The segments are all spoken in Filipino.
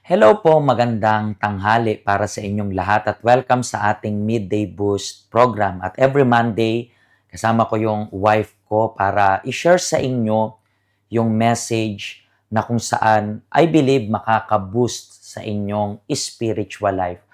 Hello po, magandang tanghali para sa inyong lahat at welcome sa ating Midday Boost program. At every Monday, kasama ko yung wife ko para i-share sa inyo yung message na kung saan I believe makaka-boost sa inyong spiritual life.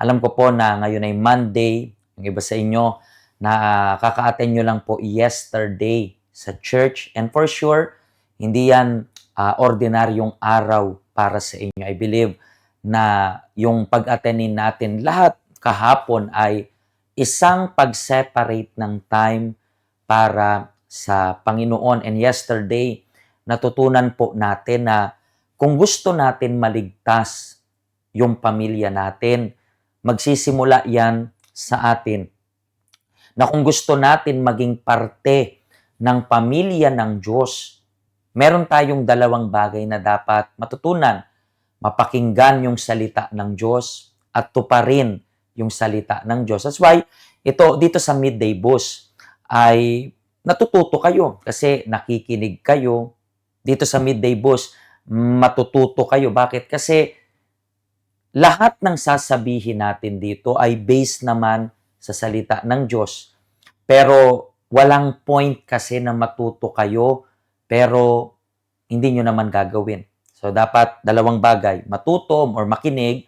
Alam ko po na ngayon ay Monday, yung iba sa inyo na kaka-attend nyo lang po yesterday sa church and for sure, hindi yan ordinaryong araw para sa inyo. I believe na yung pag-attenin natin lahat kahapon ay isang pag-separate ng time para sa Panginoon. And yesterday, natutunan po natin na kung gusto natin maligtas yung pamilya natin, magsisimula yan sa atin. Na kung gusto natin maging parte ng pamilya ng Diyos, meron tayong dalawang bagay na dapat matutunan. Mapakinggan yung salita ng Diyos at tuparin yung salita ng Diyos. That's why dito sa Midday Boost ay natututo kayo kasi nakikinig kayo. Dito sa Midday Boost, matututo kayo. Bakit? Kasi lahat ng sasabihin natin dito ay based naman sa salita ng Diyos. Pero walang point kasi na matuto kayo pero hindi nyo naman gagawin. So, dapat dalawang bagay, matuto or makinig,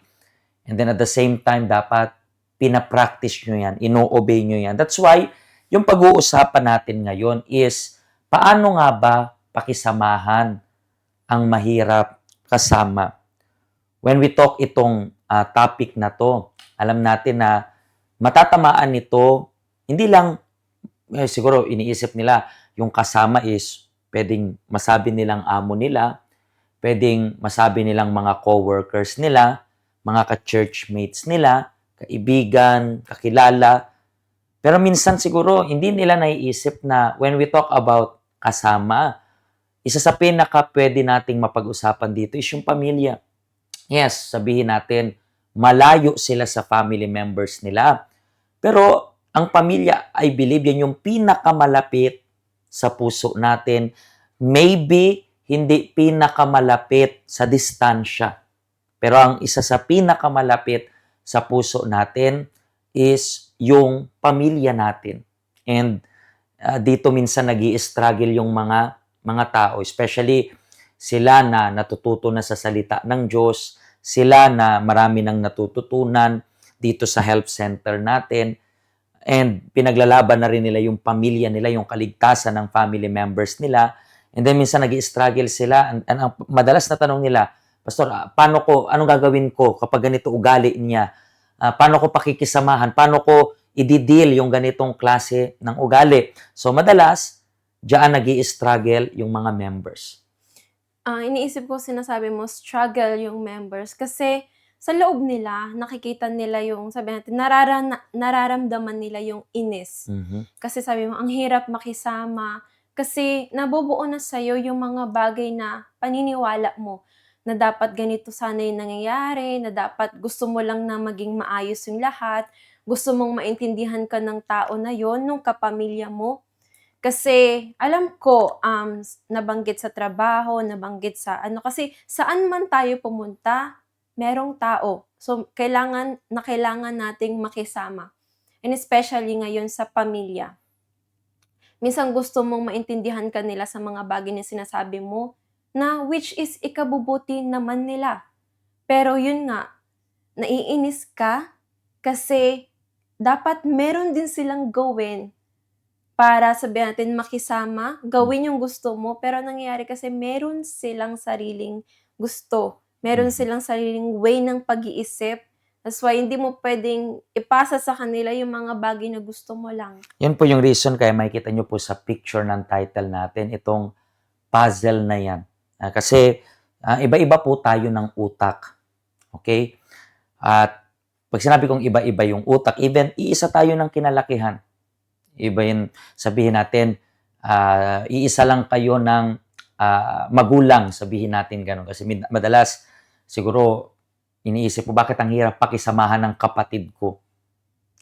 and then at the same time, dapat pinapractice nyo yan, ino-obey nyo yan. That's why, yung pag-uusapan natin ngayon is, paano nga ba pakisamahan ang mahirap kasama? When we talk itong topic na to, alam natin na matatamaan nito, hindi lang, siguro iniisip nila, yung kasama is pwedeng masabi nilang amo nila, pwedeng masabi nilang mga co-workers nila, mga ka-churchmates nila, kaibigan, kakilala. Pero minsan siguro hindi nila naiisip na when we talk about kasama, isa sa pinaka pwede nating mapag-usapan dito is yung pamilya. Yes, sabihin natin, malayo sila sa family members nila. Pero ang pamilya, I believe, yan yung pinakamalapit sa puso natin. Maybe, hindi pinakamalapit sa distansya. Pero ang isa sa pinakamalapit sa puso natin is yung pamilya natin. And dito minsan nag-i-struggle yung mga tao, especially sila na natututo na sa salita ng Diyos, sila na marami nang natututunan dito sa help center natin, and pinaglalaban na rin nila yung pamilya nila, yung kaligtasan ng family members nila, and then minsan nag-i-struggle sila, and ang madalas na tanong nila, Pastor, anong gagawin ko kapag ganito ugali niya? Paano ko pakikisamahan? Paano ko i-deal yung ganitong klase ng ugali? So madalas, diyan nag-i-struggle yung mga members. Iniisip ko sinasabi mo struggle yung members kasi sa loob nila nakikita nila yung sabihin natin nararamdaman nila yung inis. Kasi sabi mo ang hirap makisama kasi nabubuo na sa'yo yung mga bagay na paniniwala mo na dapat ganito sana yung nangyayari, na dapat gusto mo lang na maging maayos yung lahat, gusto mong maintindihan ka ng tao na yon, nung kapamilya mo. Kasi alam ko, nabanggit sa trabaho, nabanggit sa kasi saan man tayo pumunta, merong tao. So, kailangan nating makisama. And especially ngayon sa pamilya. Minsan gusto mong maintindihan ka nila sa mga bagay na sinasabi mo, na which is ikabubuti naman nila. Pero yun nga, naiinis ka kasi dapat meron din silang gawin para sabihin natin makisama, gawin yung gusto mo, pero nangyayari kasi meron silang sariling gusto. Meron silang sariling way ng pag-iisip. That's why hindi mo pwedeng ipasa sa kanila yung mga bagay na gusto mo lang. Yun po yung reason kaya makikita nyo po sa picture ng title natin, itong puzzle na yan. Kasi iba-iba po tayo ng utak. Okay? At pag sinabi kong iba-iba yung utak, even iisa tayo ng kinalakihan. Iba yun, sabihin natin, iisa lang kayo ng magulang, sabihin natin gano'n. Kasi madalas, siguro, iniisip mo, bakit ang hirap pakisamahan ng kapatid ko?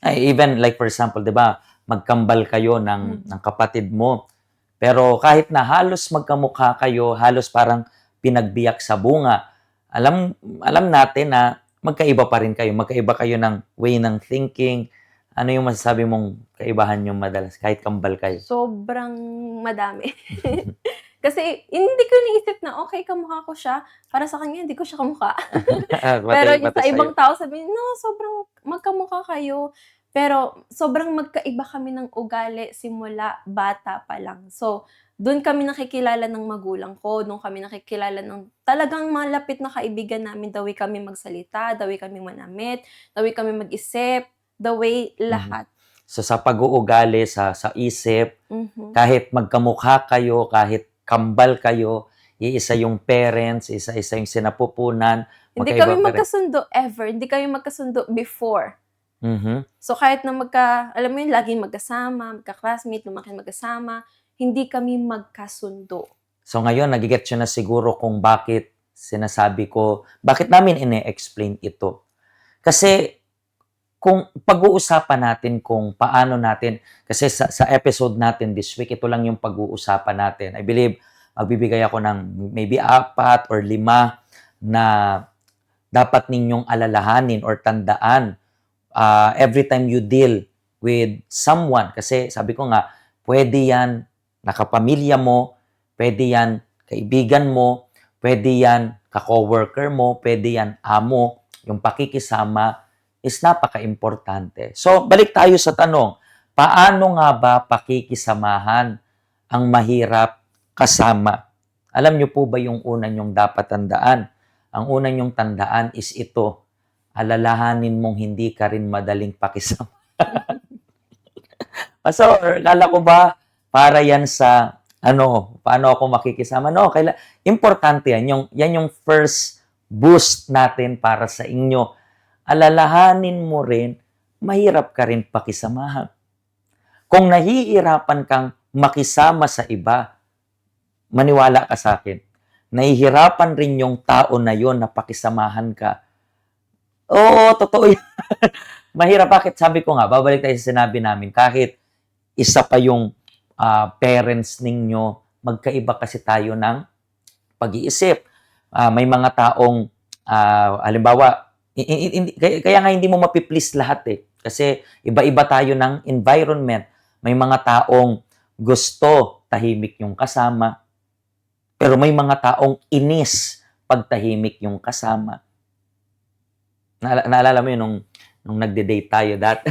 Even like for example, 'di ba, magkambal kayo ng kapatid mo. Pero kahit na halos magkamukha kayo, halos parang pinagbiyak sa bunga, alam natin na magkaiba pa rin kayo. Magkaiba kayo ng way ng thinking. Ano yung masasabi mong kaibahan yung madalas kahit kambal kayo? Sobrang madami. Kasi hindi ko iniisip na, okay, kamukha ko siya. Para sa kanya, hindi ko siya kamukha. Pero yung sa Pati ibang sa'yo. tao, sabihin, no, sobrang magkamukha kayo. Pero sobrang magkaiba kami ng ugali simula bata pa lang. So, doon kami nakikilala ng magulang ko, doon kami nakikilala ng talagang malapit na kaibigan namin, the way kami magsalita, the way kami manamit, the way kami mag-isip, the way Mhm. lahat. So, sa pag-uugali, sa isip, Mhm. kahit magkamukha kayo, kahit kambal kayo, iisa yung parents, isa-isa yung sinapupunan, Hindi kami magkaiba pa rin. magkasundo ever, hindi kami magkasundo before. Mhm. So, kahit na alam mo yun, laging magkasama, magka-classmate, lumaki magkasama, hindi kami magkasundo. So ngayon, nagigets nyo na siguro kung bakit bakit namin ine-explain ito. Kasi kung pag-uusapan natin kung paano natin, kasi sa episode natin this week, ito lang yung pag-uusapan natin. I believe, magbibigay ako ng maybe 4 or 5 na dapat ninyong alalahanin or tandaan every time you deal with someone. Kasi sabi ko nga, pwede yan nakapamilya mo, pwede yan kaibigan mo, pwede yan ka-coworker mo, pwede yan amo. Yung pakikisama is napaka-importante. So, balik tayo sa tanong, paano nga ba pakikisamahan ang mahirap kasama? Alam niyo po ba yung una niyong dapat tandaan? Ang una niyong tandaan is ito, alalahanin mong hindi ka rin madaling pakisama. Pastor, kala ko ba para yan sa paano ako makikisama? No, importante yan. Yan yung first boost natin para sa inyo. Alalahanin mo rin, mahirap ka rin pakisamahan. Kung nahihirapan kang makisama sa iba, maniwala ka sa akin, nahihirapan rin yung tao na yon na pakisamahan ka. Oo, totoo yan. Mahirap. Bakit? Sabi ko nga, babalik tayo sa sinabi namin, kahit isa pa yung parents ninyo, magkaiba kasi tayo ng pag-iisip. May mga taong, halimbawa, kaya nga hindi mo mapiplease lahat eh. Kasi iba-iba tayo ng environment. May mga taong gusto tahimik yung kasama, pero may mga taong inis pag tahimik yung kasama. Naalala mo yun nung nagde-date tayo dati.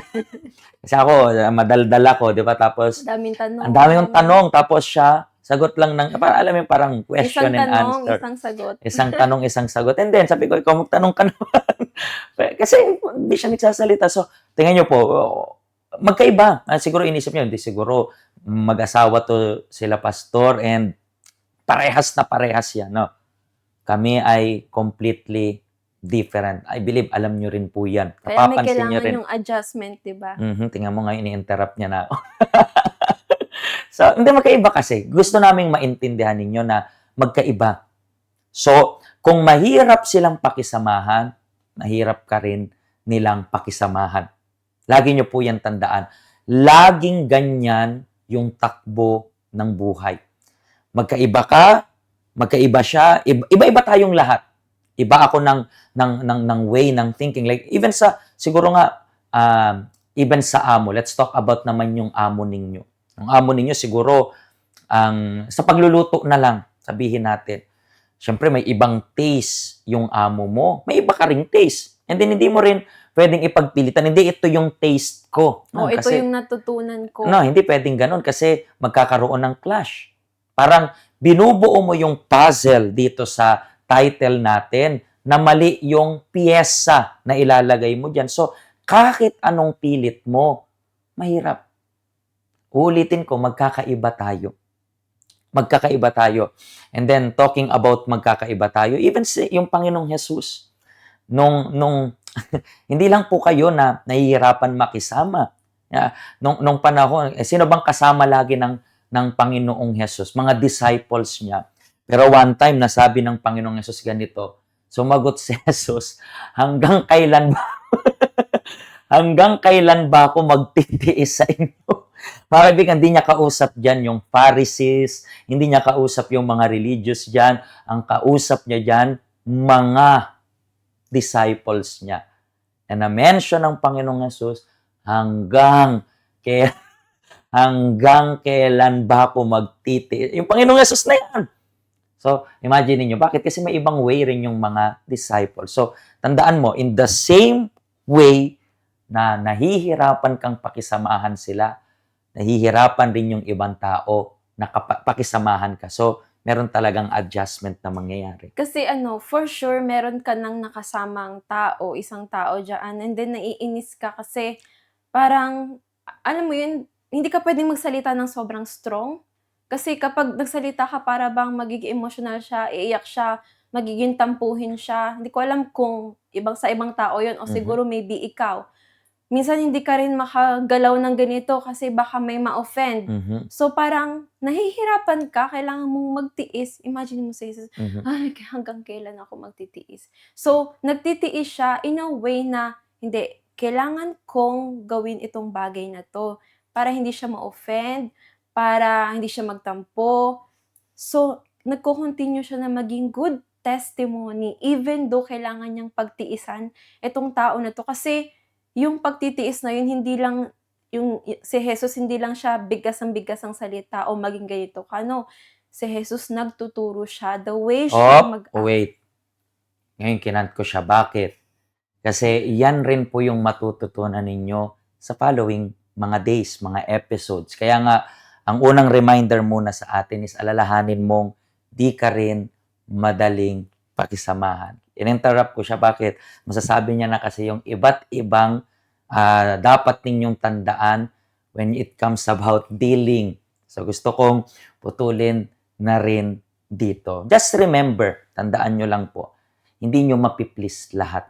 Kasi ako, madaldal ako, di ba? Tapos, Daming tanong. ang dami yung tanong. Tapos siya, sagot lang alam mo yung parang question Isang and tanong, answer. isang sagot. Isang tanong, isang sagot. And then, sabi ko, ikaw magtanong ka naman. Kasi, hindi siya nagsasalita. So, tingnan nyo po, magkaiba. Siguro inisip nyo, hindi siguro mag-asawa to sila pastor and parehas na parehas yan. No? Kami ay completely different. I believe, alam nyo rin po yan. Kaya may Napapansin nyo kailangan rin. yung adjustment, di ba? Tingnan mo ngayon, ini-interrupt niya na ako. So, hindi magkaiba kasi. Gusto naming maintindihan ninyo na magkaiba. So, kung mahirap silang pakisamahan, mahirap ka rin nilang pakisamahan. Lagi nyo po yan tandaan. Laging ganyan yung takbo ng buhay. Magkaiba ka, magkaiba siya, iba-iba tayong lahat. Iba ako ng way ng thinking. Like, even siguro nga, even sa amo, let's talk about naman yung amo ninyo. Yung amo ninyo siguro, sa pagluluto na lang, sabihin natin, syempre may ibang taste yung amo mo, may iba ka ring taste. And then hindi mo rin pwedeng ipagpilitan, hindi ito yung taste ko. No, ito kasi, yung natutunan ko. no, hindi pwedeng ganun kasi magkakaroon ng clash. Parang binubuo mo yung puzzle dito sa title natin na mali yung piyesa na ilalagay mo dyan. So, kahit anong pilit mo, mahirap. Uulitin ko, magkakaiba tayo. Magkakaiba tayo. And then, talking about magkakaiba tayo, even yung Panginoong Jesus, hindi lang po kayo na nahihirapan makisama. Nung panahon, sino bang kasama lagi ng Panginoong Jesus? Mga disciples niya. Pero one time, nasabi ng Panginoong Jesus ganito, sumagot si Jesus, hanggang kailan ba ako magtitiis sa inyo? Mga kaibigan, hindi niya kausap dyan yung Pharisees, hindi niya kausap yung mga religious dyan, ang kausap niya dyan, mga disciples niya. And na-mention ng Panginoong Yesus, hanggang kailan ba ako magtitiis? Yung Panginoong Yesus na yan. So, imagine niyo bakit? Kasi may ibang way rin yung mga disciples. So, tandaan mo, in the same way na nahihirapan kang pakisamahan sila, nahihirapan din yung ibang tao na pakisamahan ka. So, meron talagang adjustment na mangyayari. Kasi for sure, meron ka nang nakasamang tao, isang tao dyan, and then naiinis ka kasi parang, alam mo yun, hindi ka pwedeng magsalita ng sobrang strong. Kasi kapag nagsalita ka, para bang magiging emotional siya, iiyak siya, magiging tampuhin siya. Hindi ko alam kung sa ibang tao yun o siguro maybe ikaw. Minsan hindi ka rin makagalaw ng ganito kasi baka may ma-offend. So parang nahihirapan ka, kailangan mong magtiis. Imagine mo si Jesus, ay, hanggang kailan ako magtitiis? So nagtitiis siya in a way na, hindi, kailangan kong gawin itong bagay na to para hindi siya ma-offend, para hindi siya magtampo. So nagko-continue siya na maging good testimony even though kailangan niyang pagtiisan itong tao na to. Kasi yung pagtitiis na yun, hindi lang, si Jesus hindi lang siya bigas ang salita o maging ganito ka. No, si Jesus nagtuturo siya, the way siya Wait. Ngayon kinant ko siya. Bakit? Kasi yan rin po yung matututunan ninyo sa following mga days, mga episodes. Kaya nga, ang unang reminder muna sa atin is alalahanin mong di ka rin madaling pakisamahan. In-interrupt ko siya. Bakit? Masasabi niya na kasi yung iba't ibang dapat ninyong tandaan when it comes about dealing. So gusto kong putulin na rin dito. Just remember, tandaan nyo lang po, hindi nyo mapiplease lahat.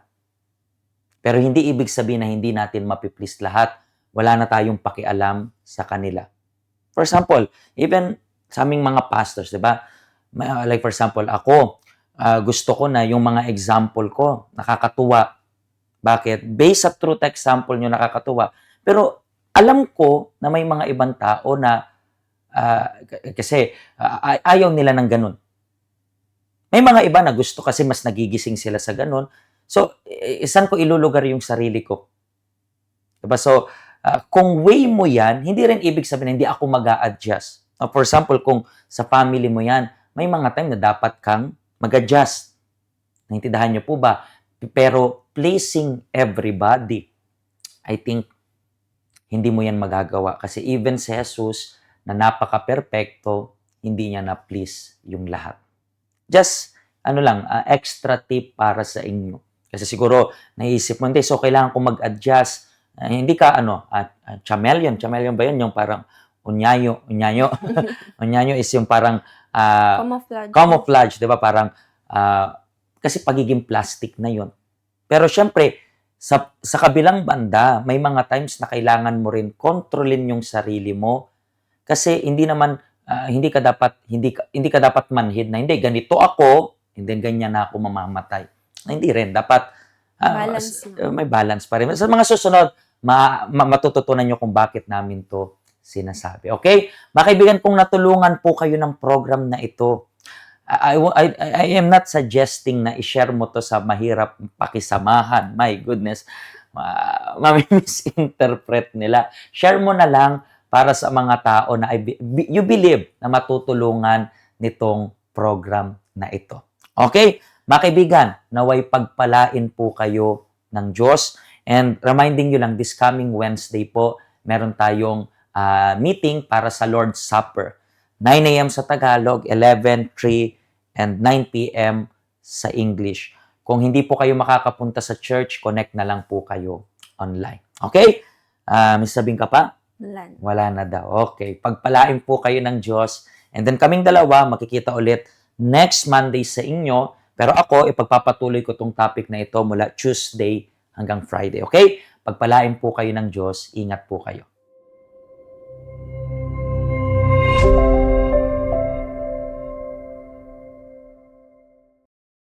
Pero hindi ibig sabihin na hindi natin mapiplease lahat. Wala na tayong pakialam sa kanila. For example, even sa aming mga pastors, di ba? Like for example, ako, gusto ko na yung mga example ko, nakakatuwa. Bakit? Based sa truth example nyo, nakakatuwa. Pero alam ko na may mga ibang tao na kasi ayaw nila ng ganun. May mga iba na gusto kasi mas nagigising sila sa ganun. So, saan ko ilulugar yung sarili ko? Diba? So, kung way mo yan, hindi rin ibig sabihin na hindi ako mag-a-adjust. For example, kung sa family mo yan, may mga time na dapat kang mag-adjust. Naintindihan niyo po ba? Pero pleasing everybody, I think, hindi mo yan magagawa. Kasi even si Jesus, na napaka-perfecto, hindi niya na-please yung lahat. Just, extra tip para sa inyo. Kasi siguro, naisip mo, hindi, so kailangan ko mag-adjust. Hindi ka, chameleon. Chameleon ba yun? Yung parang, unyanyo. Unyanyo is yung parang, camouflage, di ba? Parang, kasi pagiging plastic na yon. Pero syempre, sa kabilang banda, may mga times na kailangan mo rin kontrolin yung sarili mo kasi hindi naman hindi ka dapat manhid na hindi ganito ako, and then ganyan na ako mamamatay. Hindi rin dapat may balance pa rin. Sa mga susunod, matututunan nyo kung bakit namin to sinasabi. Okay? Mga kaibigan, kung natulungan po kayo ng program na ito, I am not suggesting na i-share mo to sa mahirap pakisamahan. My goodness, mami-misinterpret nila. Share mo na lang para sa mga tao na you believe na matutulungan nitong program na ito. Okay? Mga kaibigan, naway pagpalain po kayo ng Diyos. And reminding you lang, this coming Wednesday po, meron tayong meeting para sa Lord's Supper. 9 a.m. sa Tagalog, 11, 3, and 9 p.m. sa English. Kung hindi po kayo makakapunta sa church, connect na lang po kayo online. Okay? May sabihin ka pa? Wala na daw. Okay. Pagpalain po kayo ng Diyos. And then kaming dalawa, makikita ulit next Monday sa inyo. Pero ako, ipagpapatuloy ko tong topic na ito mula Tuesday hanggang Friday. Okay? Pagpalain po kayo ng Diyos. Ingat po kayo.